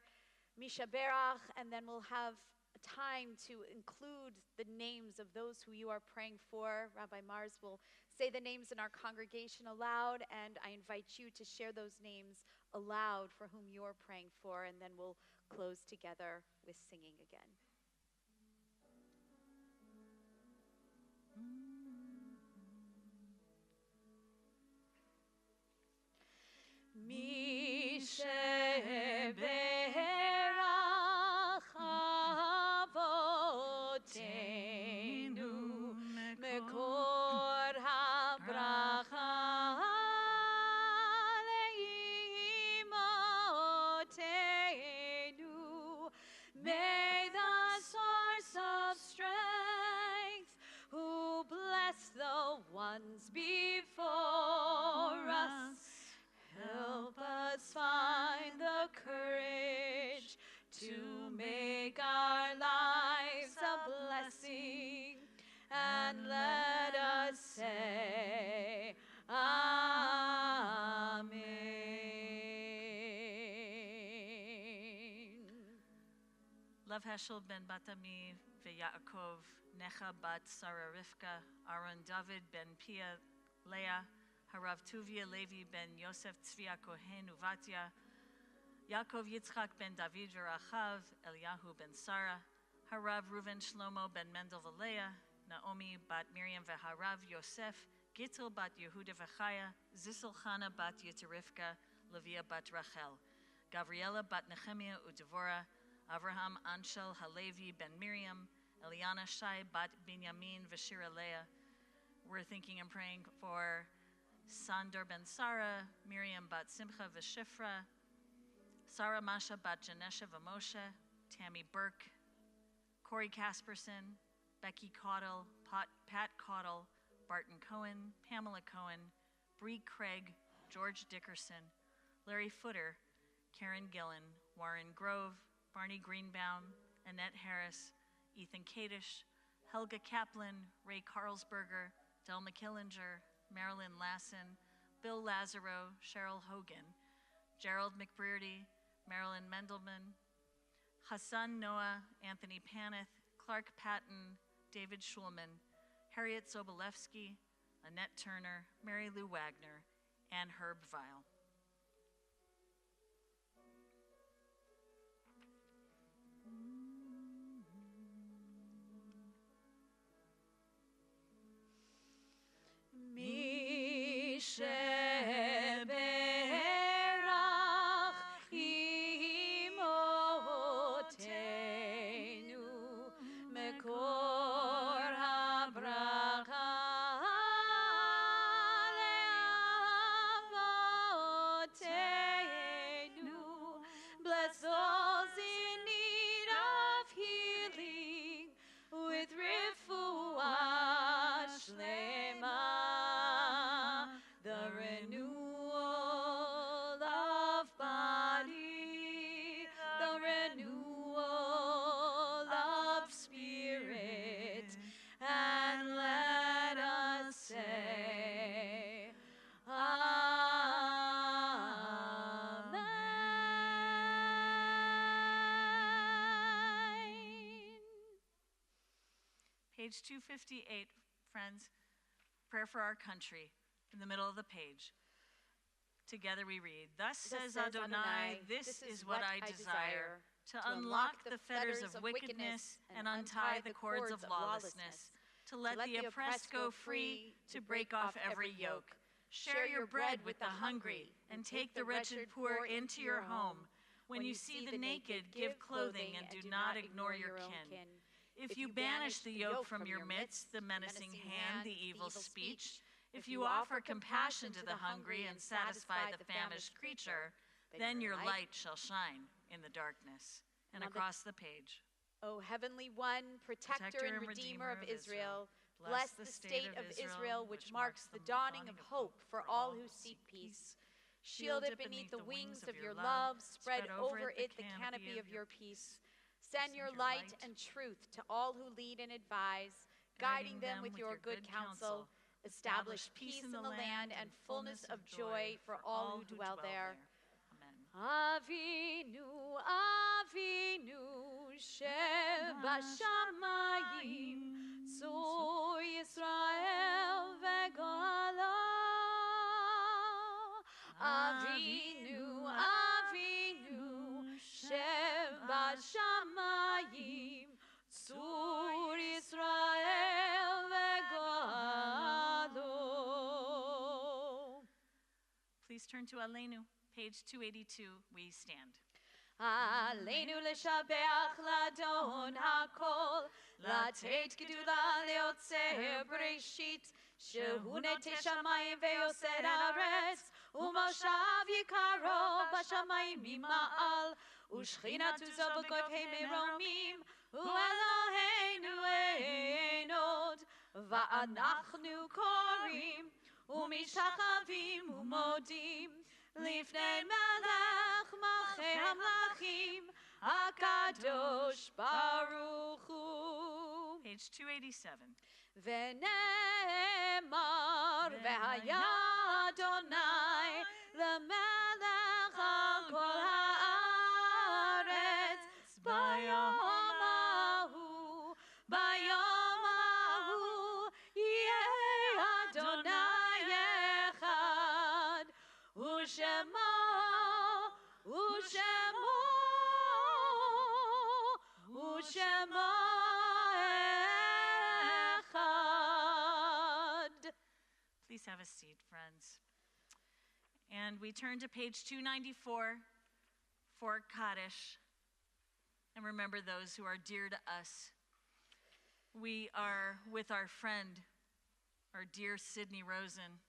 Misha Berach, and then we'll have time to include the names of those who you are praying for. Rabbi Mars will say the names in our congregation aloud, and I invite you to share those names aloud for whom you're praying for, and then we'll close together with singing again. Misha Berach Avotenu Mekor HaBracha Leimotenu. May the source of strength, who bless the ones before us, help us find the courage to make our lives a blessing, and let us say Amen. Lav Heschel ben Batami veYaakov, Necha bat Sarah Rivka, Aaron David ben Pia Leah, Harav Tuvia Levi ben Yosef Tzvia Kohen Uvatya, Yaakov Yitzchak ben David v'Rachav, Eliyahu ben Sarah, Harav Reuven Shlomo ben Mendel v'Leah, Naomi bat Miriam v'Harav Yosef, Gittel bat Yehuda v'Chaya, Zissel Chana bat Yitzrivka, Leviah bat Rachel, Gavriela bat Nehemiah uDevorah, Avraham Anshel Halevi ben Miriam, Eliana Shai bat Binyamin v'Shira Leah. We're thinking and praying for Sandor ben Sarah, Miriam bat Simcha v'Shifra, Sarah Masha bat Janesha v'Moshe, Tammy Burke, Corey Casperson, Becky Caudle, Pat Caudle, Barton Cohen, Pamela Cohen, Bree Craig, George Dickerson, Larry Footer, Karen Gillen, Warren Grove, Barney Greenbaum, Annette Harris, Ethan Kadish, Helga Kaplan, Ray Carlsberger, Del McKillinger, Marilyn Lassen, Bill Lazaro, Cheryl Hogan, Gerald McBrearty, Marilyn Mendelman, Hassan Noah, Anthony Paneth, Clark Patton, David Schulman, Harriet Sobolewski, Annette Turner, Mary Lou Wagner, and Herb Vile. Misha Berach Imotenu Mekor HaBracha Leavotenu. Bless those in need of healing with refuah shlema, the renewal of body, the renewal of spirit, and let us say Amen. Page 258, friends, prayer for our country, in the middle of the page. Together we read, Thus says Adonai, this is what I desire, to unlock the fetters of wickedness and untie the cords of lawlessness, to let the oppressed go free, to break off every yoke. Share your bread with the hungry, and take the wretched poor into your home. When you see the naked, give clothing, and do not ignore your kin. If you banish the yoke from your midst, the menacing hand, the evil speech, if you offer compassion to the hungry and satisfy the famished creature, then your light shall shine in the darkness. And across the page. O Heavenly One, Protector and Redeemer of Israel, bless the state of Israel, which marks the dawning of hope for all who seek peace. Shield it beneath the wings of your love. Spread over it the canopy of your peace. Send your light and truth to all who lead and advise, guiding them with your good counsel. Establish peace in the land and fullness of joy for all who dwell there. Avinu, Avinu, Shebashamayim, Tzur Yisrael v'Gola. Avinu, Avinu, Shebashamayim, Tzur Yisrael v'Gola. Please turn to Aleinu, page 282. We stand. Aleinu לשבח לאדון הכל, לתת גדולה ליוצר בראשית, שהוא נטה שמיים ויוסר הארץ, ומושב יקרו בשמיים ממעל, ושכינתו זו בגויי מרומים, ואלוהינו אין עוד, ואנחנו קוראים, ומשתחווים ומודים, לפני מלך מלכי המלכים, הקדוש ברוך הוא. Page 287. ונאמר, והיה אדוני למלך על כל הארץ, ביום ההוא, ביום ההוא, יהיה אדוני אחד, ושמו, ושמו, ושמו אחד. Please have a seat, friends. And we turn to page 294 for Kaddish. And remember those who are dear to us. We are with our friend, our dear Sydney Rosen.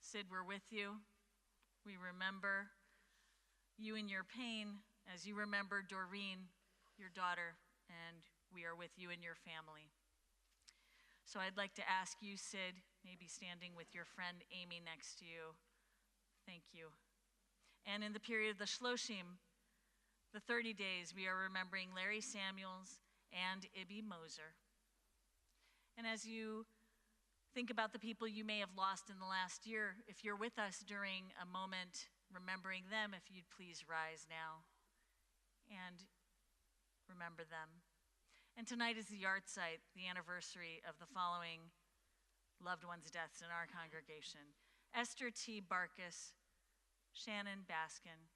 Sid, we're with you. We remember you in your pain as you remember Doreen, your daughter, and we are with you and your family. So I'd like to ask you, Sid, maybe standing with your friend Amy next to you. Thank you. And in the period of the Shloshim, the 30 days, we are remembering Larry Samuels and Ibby Moser. And as you think about the people you may have lost in the last year, if you're with us during a moment remembering them, if you'd please rise now and remember them. And tonight is the yahrzeit, the anniversary of the following loved ones' deaths in our congregation: Esther T. Barkus, Shannon Baskin,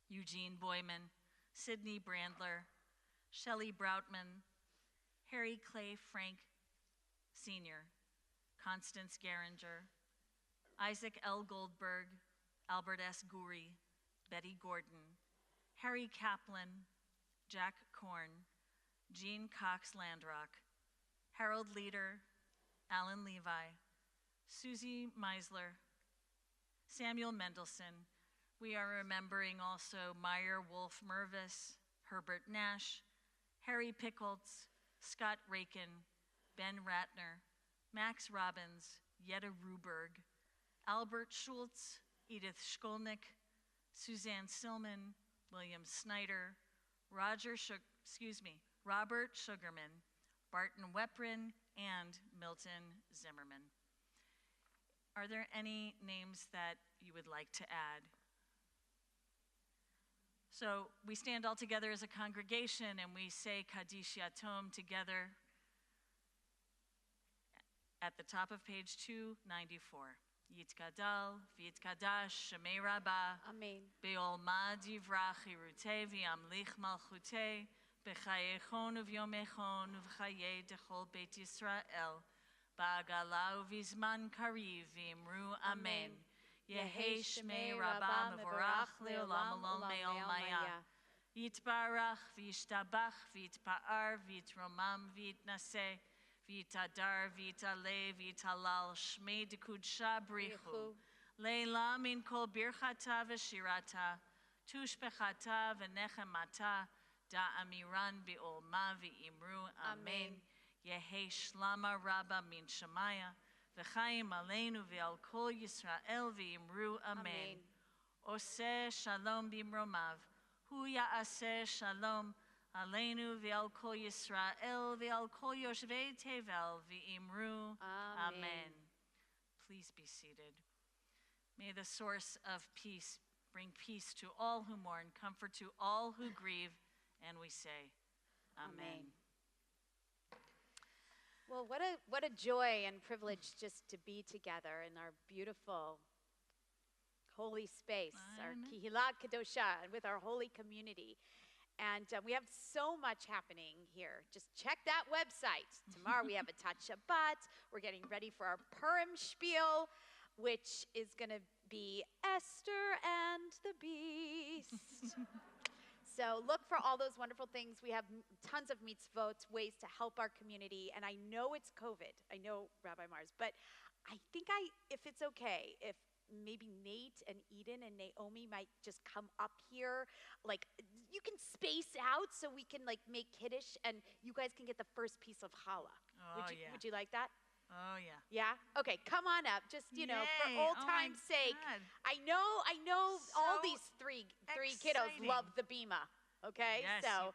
Eugene Boyman, Sidney Brandler, Shelley Broutman, Harry Clay Frank Sr., Constance Geringer, Isaac L. Goldberg, Albert S. Guri, Betty Gordon, Harry Kaplan, Jack Korn, Jean Cox Landrock, Harold Leader, Alan Levi, Susie Meisler, Samuel Mendelson. We are remembering also Meyer Wolf Mervis, Herbert Nash, Harry Pickles, Scott Rakin, Ben Ratner, Max Robbins, Jetta Ruberg, Albert Schultz, Edith Skolnick, Suzanne Silman, William Snyder, Robert Sugarman, Barton Weprin, and Milton Zimmerman. Are there any names that you would like to add? So we stand all together as a congregation and we say Kaddish Yatom together at the top of page 294. Yitkadal, v'yitkadash, shemei rabba, Amen. be'olma divrach irute v'yamlich malchute, b'chayechon uvyomechon uv'chaye dechol beit Yisrael, ba'agala uv'izman kariv v'imru amen. Yehi shmei rabba mevorach le'olam alon me'ol maya. Yitbarach v'yishtabach v'yitpa'ar v'yitromam v'yitnaseh v'yitadar v'yitale v'yitalal shmei dekudsha brichu. Leila min kol birchata v'shirata tushbechata v'nechemata da'amiran bi'olma v'imru amen. Yehi shlama rabba min shamaya v'chaim aleinu ve'al kol Yisrael v'imru amen. Oseh shalom bimromav, hu ya'aseh shalom aleinu ve'al kol Yisrael ve'al kol yoshvei tevel v'imru amen. Please be seated. May the source of peace bring peace to all who mourn, comfort to all who grieve, and we say, amen. Well, what a joy and privilege just to be together in our beautiful holy space, our Kihila Kadosha, and with our holy community. And we have so much happening here. Just check that website. Tomorrow we have a Tat Shabbat. We're getting ready for our Purim Spiel, which is going to be Esther and the Beast. So look for all those wonderful things. We have tons of mitzvot, ways to help our community. And I know it's COVID. I know, Rabbi Mars. But I think if it's okay, if maybe Nate and Eden and Naomi might just come up here. Like, you can space out so we can, like, make Kiddush. And you guys can get the first piece of challah. Oh, Would you like that? Oh, yeah. Yeah? Okay, come on up. Just, you know, for Yay. old time's sake. God. I know So all these three kiddos exciting. love the bima. Okay? Yes, So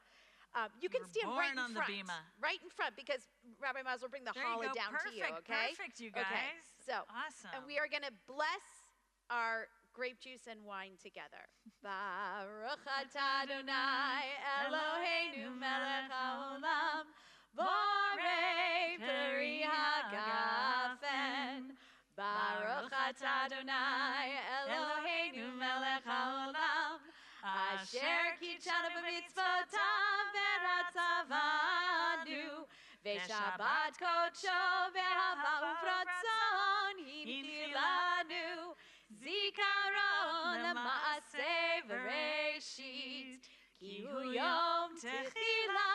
you can were stand right born in on the front. bima. Right in front, because Rabbi Miles will bring the There you challah go. down Perfect, to you, okay? Perfect, you guys. Okay, so, awesome. and we are going to bless our grape juice and wine together. Baruch atah Adonai Eloheinu melech haolam borei peri hagafen. Baruch atah Adonai Eloheinu melech haolam asher kitshanu b'mitzvotav v'ratzavanu v'shabbat kodsho v'hava uvratzon hinchilanu zikaron l'maaseh v'reishit ki hu yom techila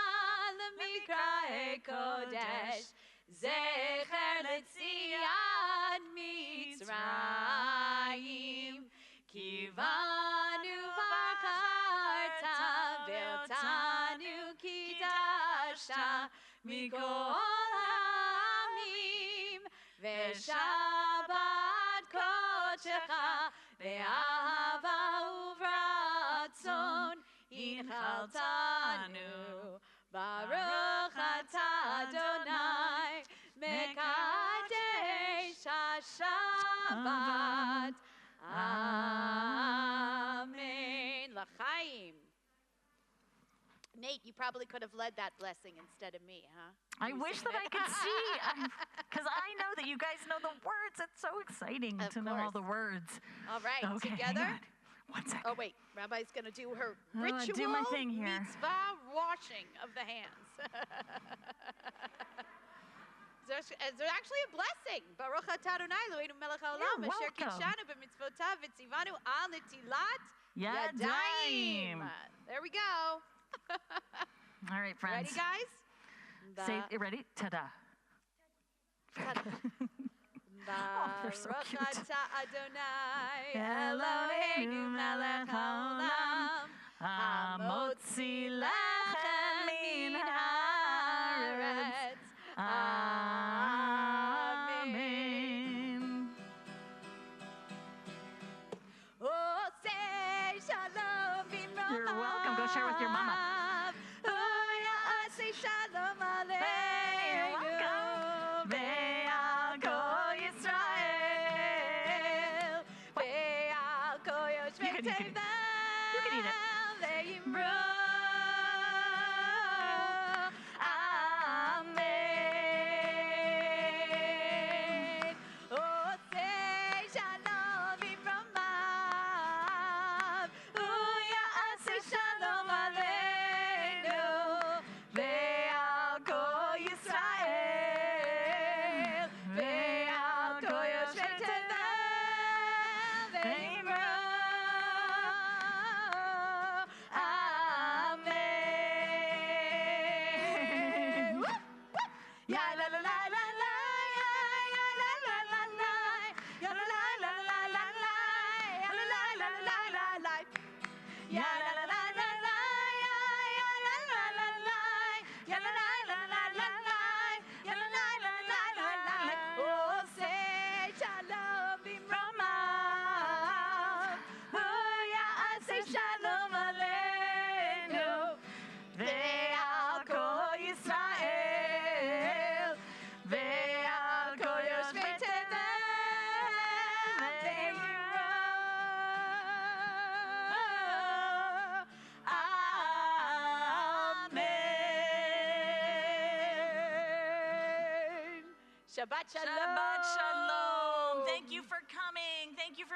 l'mikra'e kodesh zecher l'tziat mitzrayim kivanu v'acharta v'otanu kidashta mikol ha'amim v'shabbat kodshecha ve'ahava uvratzon inchaltanu baruch atah Adonai mekadesh ha-shabbat. Amen. L'chaim. Nate, you probably could have led that blessing instead of me, huh? I wish that I could see, because I know that you guys know the words. It's so exciting to know all the words. All right, okay, together. hang on. 1 second. Oh, wait. Rabbi's going to do her I'm gonna ritual do my thing here. mitzvah washing of the hands. There's actually a blessing. Baruch atah Adonai Eloheinu melech haolam asher welcome. kitshanu b'mitzvotav v'tzivanu al netilat Yadayim. There we go. All right, friends. Ready, guys? Say, ready? Ta-da. they're so cute. Baruch atah Adonai Eloheinu melech haolam hamotzi lechem min haaretz. Amen. Oseh shalom bimromav. You're welcome. Go share with your mama. Oseh shalom You're welcome. ve'al kol Yisrael ve'al kol yoshvei You can eat it. tevel You can eat it. ve'yimru. Amen. Oseh shalom bimromav u'ya'aseh shalom aleinu ve'al kol Yisrael ve'al kol yoshvei tevel ve'yimru. Amen. Woo, woo. Ya la la la la la, ya la la la la, ya la la la la la la, ya la la la la la la. Ya la la la la la, ya la la la la, ya la la la la la, ya la la la la la. Oh, say Shabbat shalom. Shabbat shalom. Thank you for coming.